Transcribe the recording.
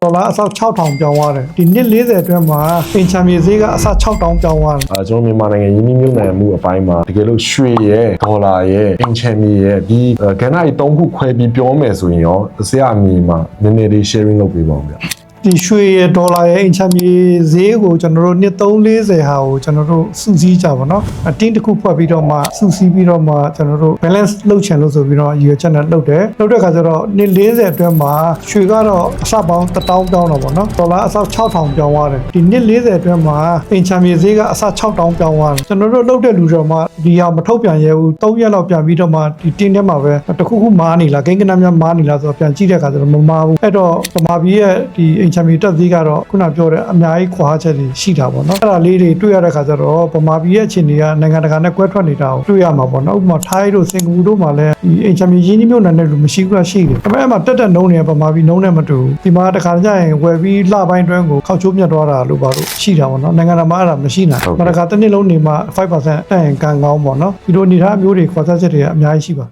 ဒေါ်လာအဆောက်6000ပြောင်းသွားတယ်ဒီနှစ်40အတွင်းမှာအင်ချမ်မြေဈေးကအဆောက်6000ပြောင်းသွားတယ်ကျွန်တော်မြန်မာနိုင်ငံရင်းနှီးမြှုပ်နှံမှုအပိုင်းမှာတကယ်လို့ရွှေရဲ့ဒေါ်လာရဲ့အင်ချမ်မြေရဲ့ဒီကဏ္ဍကြီး3ခုခွဲပြီးပြောမယ်ဆိုရင်ရောဆရာအမြင်မှာနည်းနည်းလေး sharing လုပ်ပေးပါဦးဗျဒီရွှေရဒေါ်လာရဲ့အင်ချမ်မြေဈေးကိုကျွန်တော်တို့နှစ်340ဟာကိုကျွန်တော်တို့စုစည်းကြပါတော့အတင်းတစ်ခုဖွဲ့ပြီးတော့မှစုစည်းပြီးတော့မှကျွန်တော်တို့ balance လုပ်ချင်လို့ဆိုပြီးတော့ရည်ရွယ်ချက်နဲ့လုပ်တယ်လုပ်တဲ့အခါကျတော့နှစ်40အတွင်းမှာရွှေကတော့အစပေါင်း1000ပြောင်းတော့ပေါ့နော်ဒေါ်လာအဆောက်6000ပြောင်းသွားတယ်ဒီနှစ်40အတွင်းမှာအင်ချမ်မြေဈေးကအဆောက်6000ပြောင်းသွားတယ်ကျွန်တော်တို့လုပ်တဲ့လူတော်မှဒီဟာမထုတ်ပြန်ရဲဘူး3ရက်လောက်ပြန်ပြီးတော့မှဒီတင်းထဲမှာပဲတစ်ခုခုမားနေလားကိန်းကနများမားနေလားဆိုတော့ပြန်ကြည့်တဲ့အခါကျတော့မမားဘူးအဲ့တော့ဗမာပြည်ရဲ့ဒီအင်ချမ်မြေတက်ဈေးကတော့ခုနပြောတဲ့အများကြီးခွာချက်တွေရှိတာပေါ့နော်အဲ့ဒါလေးတွေတွေ့ရတဲ့ခါကျတော့ဗမာပြည်ရဲ့အခြေအနေကနိုင်ငံတကာနဲ့ကွဲထွက်နေတာကိုတွေ့ရမှာပေါ့နော်ဥပမာထိုင်းတို့စင်ကာပူတို့မှာလည်းဒီအင်ချမ်မြေရင်းနှီးမြှုပ်နှံတဲ့လူမရှိဘူးလားရှိတယ်ဒါပေမဲ့အဲ့မှာတက်နှုံးနေဗမာပြည်နှုံးနဲ့မတူဘူးဒီမှာတခါကြရင်ဝယ်ပြီးလှပိုင်းတွင်းကိုခောက်ချိုးမြတ်သွားတာလို့ပါလို့ရှိတာပေါ့နော်နိုင်ငံတော်မှာအဲ့ဒါမရှိနိုင်ဘူးတခါတစ်နှစ်လုံးနေမှာ5%တက်ရင်ကံကောင်းပေါ့နော်ဒီလိုအနေထားမျိုးတွေခွာချက်တွေကအများကြီးရှိပါ